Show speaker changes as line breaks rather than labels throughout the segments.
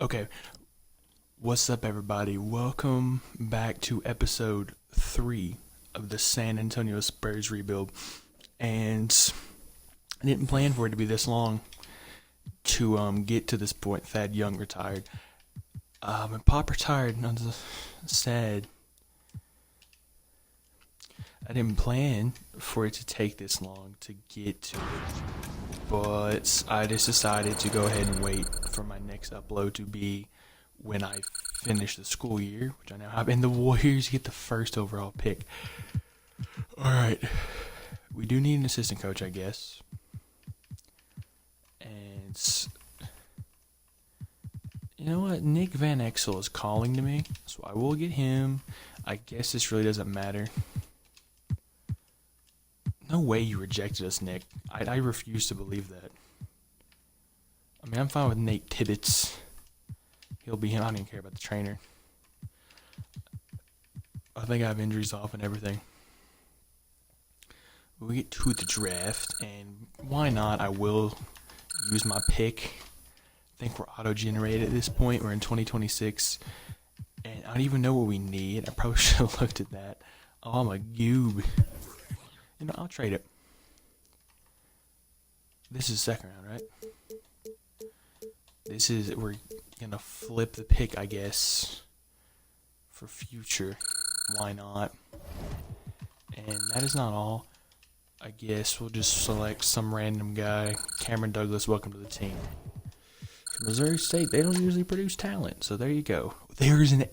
Okay, what's up, everybody? Welcome back to episode 3 of the San Antonio Spurs rebuild. And I didn't plan for it to be this long to get to this point. Thad Young retired. And Pop retired, and I was sad. I didn't plan for it to take this long to get to it. But I just decided to go ahead and wait for my next upload to be when I finish the school year, which I now have, and the Warriors get the first overall pick. Alright, we do need an assistant coach, I guess. And you know what? Nick Van Exel is calling to me, so I will get him. I guess this really doesn't matter. No way you rejected us, Nick. I refuse to believe that. I mean, I'm fine with Nate Tibbetts. He'll be him. I don't even care about the trainer. I think I have injuries off and everything. We get to the draft, and why not? I will use my pick. I think we're auto-generated at this point. We're in 2026, and I don't even know what we need. I probably should have looked at that. Oh, I'm a goob. You know, I'll trade it. This is second round, right? We're gonna flip the pick, I guess, for future. Why not? And that is not all. I guess we'll just select some random guy. Cameron Douglas, welcome to the team. From Missouri State, they don't usually produce talent, so there you go. There's an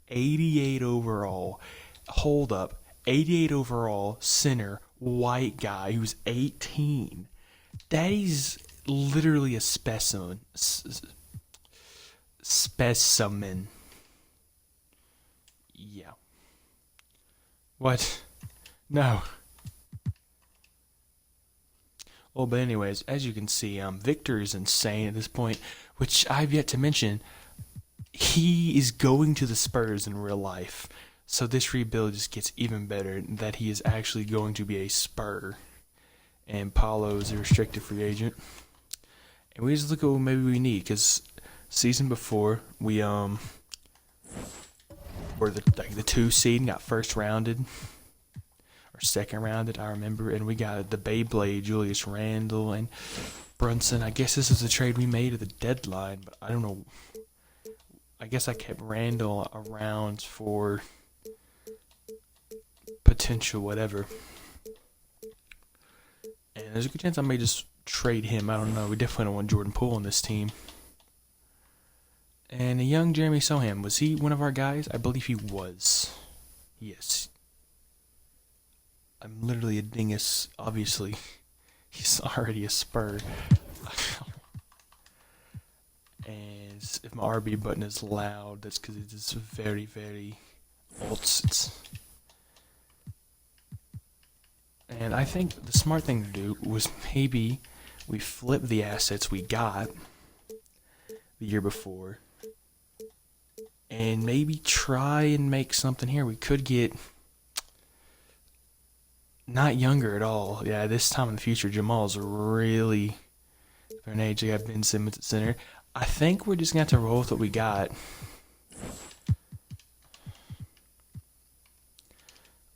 88 overall. Hold up. 88 overall center, white guy who's 18. That is literally a specimen. Specimen. Yeah. What? No. Well, but anyways, as you can see, Victor is insane at this point, which I've yet to mention. He is going to the Spurs in real life. So this rebuild just gets even better that he is actually going to be a Spur. And Paulo is a restricted free agent. And we just look at what maybe we need, because season before we were the 2 seed and got first rounded. Or second rounded, I remember. And we got the Beyblade, Julius Randle, and Brunson. I guess this is the trade we made at the deadline, but I don't know. I guess I kept Randle around for potential whatever. And there's a good chance I may just trade him. I don't know. We definitely don't want Jordan Poole on this team. And a young Jeremy Soham, was he one of our guys? I believe he was. Yes. I'm literally a dingus, obviously. He's already a Spur. And if my RB button is loud, that's because it is very, very alt. And I think the smart thing to do was maybe we flip the assets we got the year before and maybe try and make something here. We could get not younger at all. Yeah, this time in the future, Jamal's really for an age. We got Ben Simmons at center. I think we're just going to have to roll with what we got.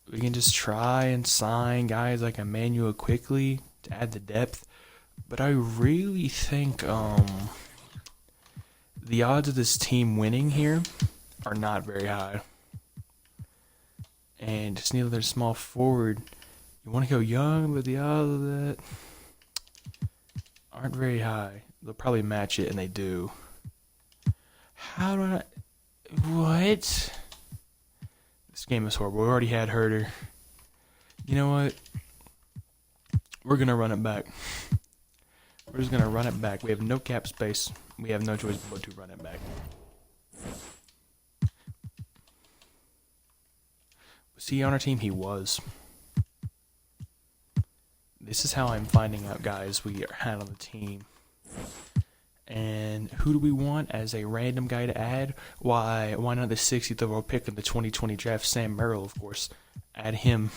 We can just try and sign guys like Emmanuel quickly to add the depth. But I really think the odds of this team winning here are not very high. And just need another small forward. You want to go young, but the odds of that aren't very high. They'll probably match it, and they do. How do I... What? This game is horrible. We already had Herter. You know what? We're going to run it back. We're just going to run it back. We have no cap space. We have no choice but to run it back. Was he on our team? He was. This is how I'm finding out guys we had on the team. And who do we want as a random guy to add? Why not the 60th overall pick in the 2020 draft, Sam Merrill, of course. Add him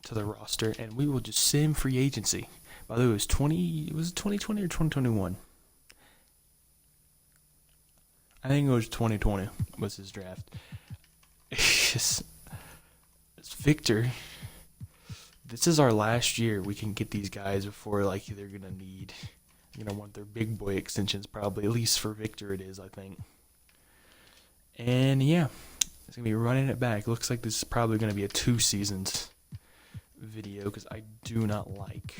to the roster, and we will just sim free agency. By the way, was it 2020 or 2021? I think it was 2020 was his draft. It's Victor. This is our last year. We can get these guys before like they're gonna want their big boy extensions probably. At least for Victor it is, I think. And yeah, it's gonna be running it back. Looks like this is probably gonna be a 2 seasons video because I do not like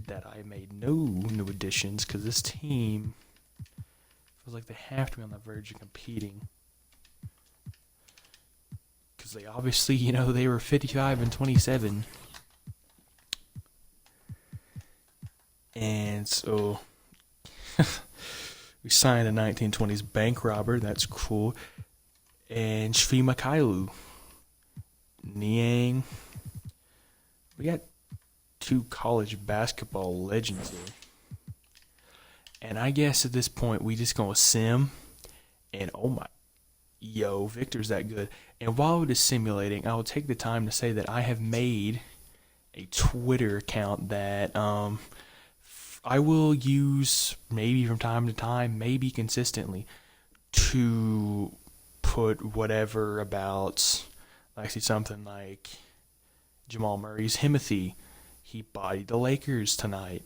that I made no new additions because this team feels like they have to be on the verge of competing. Because they obviously, they were 55 and 27. And so we signed a 1920s bank robber. That's cool. And Shvi Makailu. Niang. We got 2 college basketball legends here. And I guess at this point we just gonna sim. And oh my, Victor's that good. And while it is simulating, I will take the time to say that I have made a Twitter account that I will use maybe from time to time, maybe consistently, to put whatever about, actually something like Jamal Murray's Himothy. He bodied the Lakers tonight.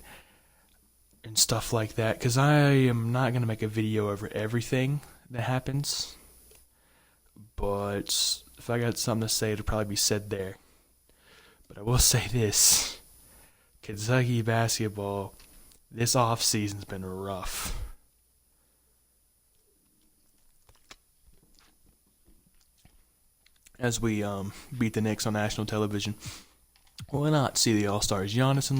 And stuff like that. Because I am not going to make a video over everything that happens. But if I got something to say, it'll probably be said there. But I will say this. Kentucky basketball, this offseason's been rough. As we beat the Knicks on national television. Why not see the All-Stars? Giannis and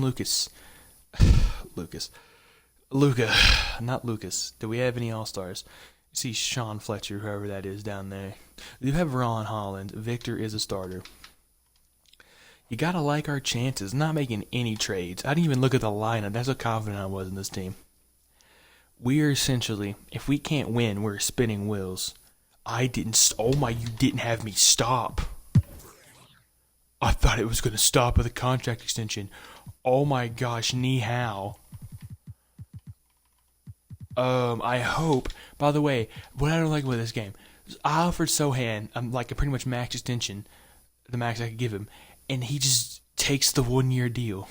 Luka, not Lucas. Do we have any All-Stars? You see Sean Fletcher, whoever that is down there. We do have Ron Holland. Victor is a starter. You gotta like our chances. Not making any trades. I didn't even look at the lineup. That's how confident I was in this team. We are essentially, if we can't win, we're spinning wheels. You didn't have me stop. I thought it was gonna stop with a contract extension. Oh my gosh, ni hao. I hope. By the way, what I don't like about this game, I offered Sohan like a pretty much max extension, the max I could give him, and he just takes the 1-year deal.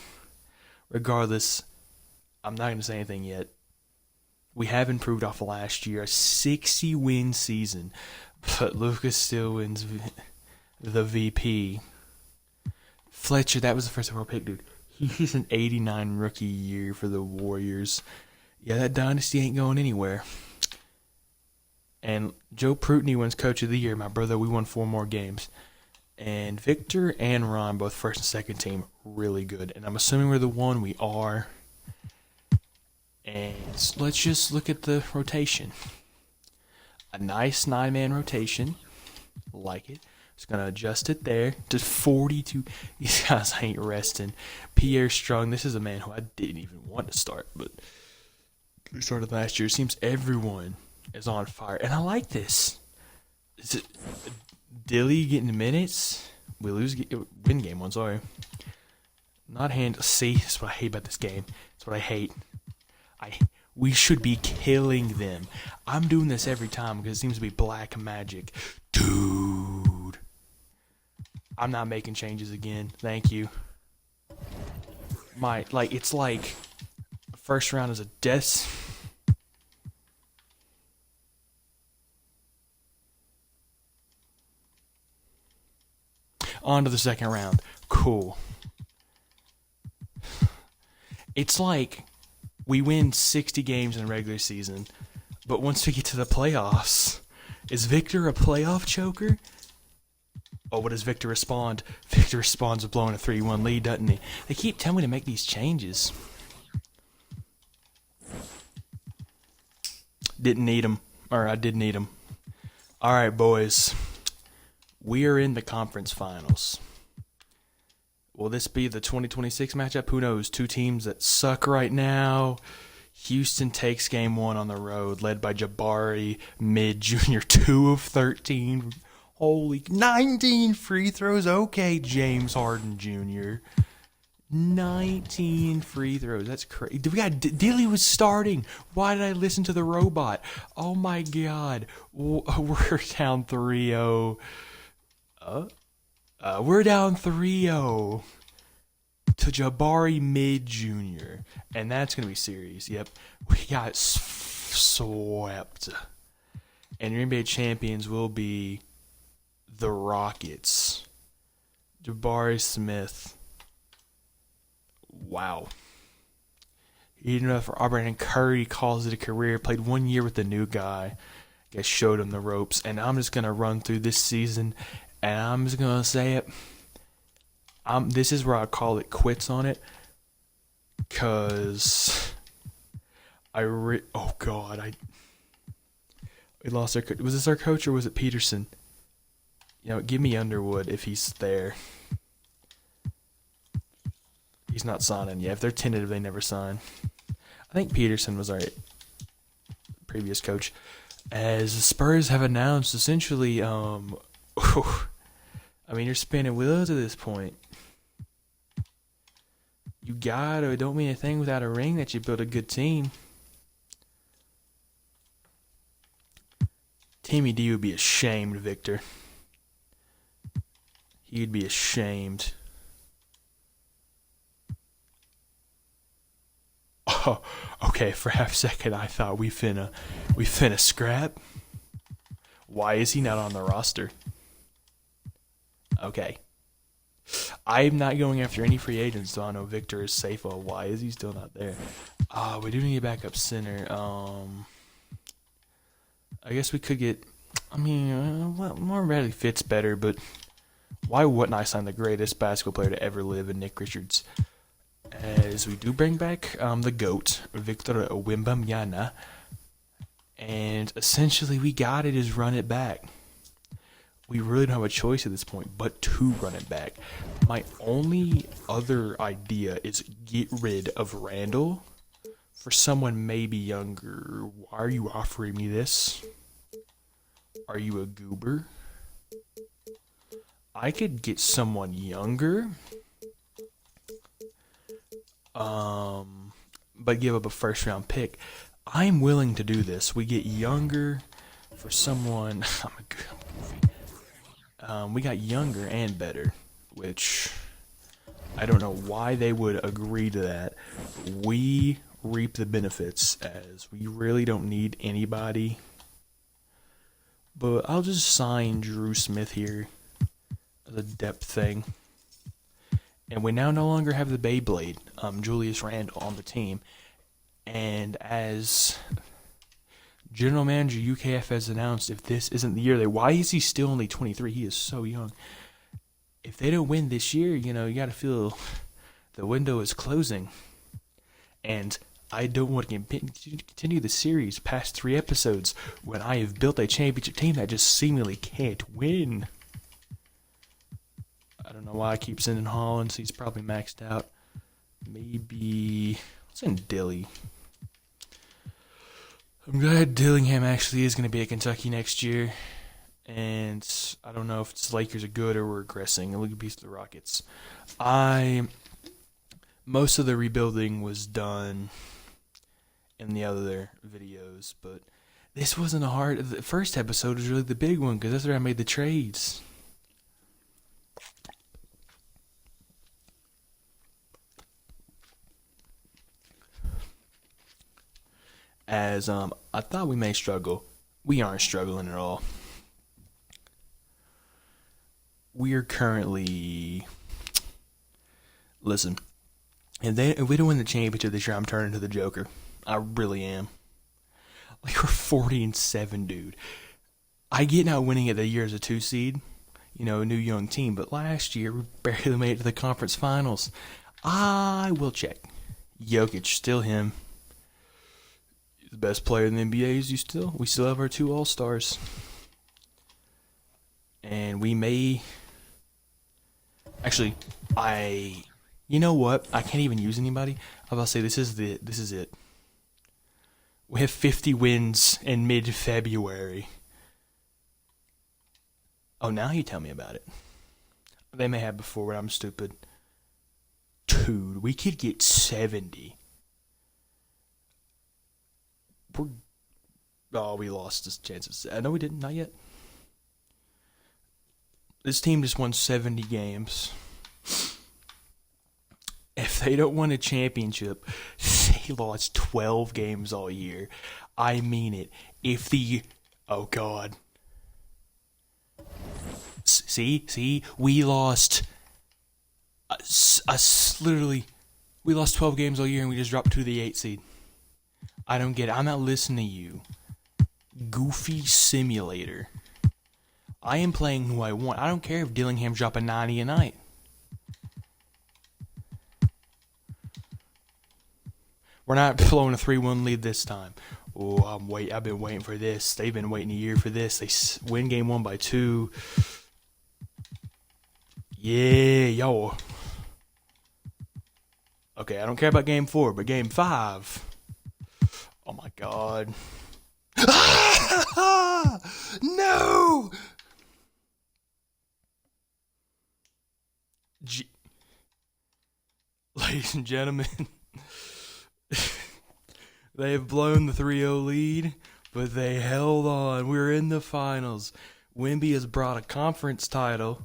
Regardless, I'm not going to say anything yet. We have improved off of last year, a 60-win season, but Lucas still wins the VP. Fletcher, that was the first overall pick, dude. He's an 89 rookie year for the Warriors. Yeah, that dynasty ain't going anywhere. And Joe Prutney wins Coach of the Year. My brother, we won 4 more games. And Victor and Ron, both first and second team, really good. And I'm assuming we're the one. We are. And let's just look at the rotation. A nice 9-man rotation. Like it. Just going to adjust it there to 42. These guys ain't resting. Pierre Strong, this is a man who I didn't even want to start, but we started last year. It seems everyone is on fire. And I like this. Is it Dilly getting minutes? We win game 1, sorry. Not hand. See, that's what I hate about this game. That's what I hate. We should be killing them. I'm doing this every time because it seems to be black magic. Dude. I'm not making changes again. Thank you. It's like first round is a death. On to the second round. Cool. It's like we win 60 games in the regular season, but once we get to the playoffs, is Victor a playoff choker? Oh, what does Victor respond? Victor responds with blowing a 3-1 lead, doesn't he? They keep telling me to make these changes. Didn't need them. Or I did need them. All right, boys. We are in the conference finals. Will this be the 2026 matchup? Who knows? 2 teams that suck right now. Houston takes game 1 on the road, led by Jabari Mid Jr. 2 of 13. Holy 19 free throws. Okay, James Harden Jr. 19 free throws. That's crazy. We got Dilly was starting. Why did I listen to the robot? Oh my god. We're down 3-0. We're down 3-0 to Jabari Mid Jr. And that's going to be serious. Yep. We got swept. And your NBA champions will be the Rockets. Jabari Smith. Wow. He did enough for Auburn, and Curry calls it a career. Played 1 year with the new guy. Guess showed him the ropes. And I'm just going to run through this season, and I'm just going to say it. This is where I call it quits on it. Because we lost our coach. Was this our coach or was it Peterson? Give me Underwood if he's there. He's not signing. Yeah, if they're tentative, they never sign. I think Peterson was our previous coach. As the Spurs have announced, essentially, you're spinning wheels at this point. You it don't mean a thing without a ring that you built a good team. Timmy D would be ashamed, Victor. He'd be ashamed. Oh, okay, for half a second I thought we finna scrap. Why is he not on the roster? Okay. I'm not going after any free agents, so I know Victor is safe. Oh, why is he still not there? We do need a backup center. I guess we could get, more Bradley fits better, but why wouldn't I sign the greatest basketball player to ever live in Nick Richards? As we do bring back the GOAT, Victor Wembanyama, and essentially we got it is run it back. We really don't have a choice at this point but to run it back. My only other idea is get rid of Randall for someone maybe younger. Why are you offering me this? Are you a goober? I could get someone younger. But give up a first round pick. I'm willing to do this. We get younger for someone. We got younger and better, which I don't know why they would agree to that. We reap the benefits as we really don't need anybody. But I'll just sign Drew Smith here as a depth thing. And we now no longer have the Beyblade, Julius Randle, on the team. And as General Manager UKF has announced, if this isn't the year, why is he still only 23? He is so young. If they don't win this year, you got to feel the window is closing. And I don't want to continue the series past 3 episodes when I have built a championship team that just seemingly can't win. I don't know why I keep sending Hollins. He's probably maxed out. Maybe let's send Dilly. I'm glad Dillingham actually is going to be at Kentucky next year. And I don't know if it's Lakers are good or we're regressing. Look at piece of the Rockets. Most of the rebuilding was done in the other videos, but this wasn't the first episode was really the big one because that's where I made the trades. As I thought we may struggle. We aren't struggling at all. We are currently... Listen, if we don't win the championship this year, I'm turning to the Joker. I really am. Like, we're 40-7, dude. I get now winning it the year as a 2 seed. A new young team. But last year, we barely made it to the conference finals. I will check. Jokic, still him. The best player in the NBA is we still have our 2 All-Stars. And we may... Actually, you know what? I can't even use anybody. I was about to say, this is it. We have 50 wins in mid-February. Oh, now you tell me about it. They may have before, but I'm stupid. Dude, we could get 70. We're, oh, we lost this chances. No, we didn't. Not yet. This team just won 70 games. If they don't win a championship, they lost 12 games all year. I mean it. If the... Oh, God. See? We lost... literally... We lost 12 games all year and we just dropped to the 8th seed. I don't get it. I'm not listening to you. Goofy simulator. I am playing who I want. I don't care if Dillingham's dropping 90 a night. We're not blowing a 3-1 lead this time. Oh, I've been waiting for this. They've been waiting a year for this. They win game 1 by 2. Yeah, yo. Okay, I don't care about game 4, but game 5. Oh my God. No! Ladies and gentlemen, they have blown the 3-0 lead, but they held on. We're in the finals. Wemby has brought a conference title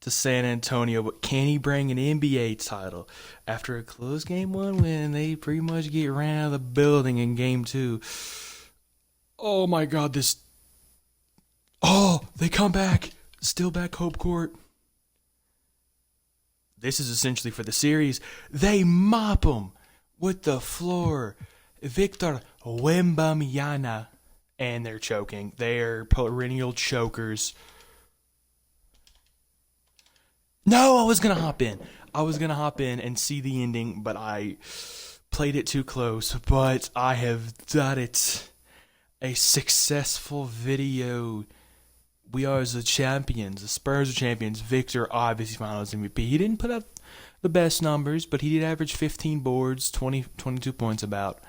to San Antonio, but can he bring an NBA title? After a close game 1 win, they pretty much get ran out of the building in game 2. Oh my God, this... Oh, they come back. Still back Hope Court. This is essentially for the series. They mop them with the floor. Victor Wembanyama. And they're choking. They're perennial chokers. No, I was going to hop in. I was going to hop in and see the ending, but I played it too close. But I have done it. A successful video. We are the champions. The Spurs are champions. Victor, obviously, finals MVP. He didn't put up the best numbers, but he did average 15 boards, 22 points about.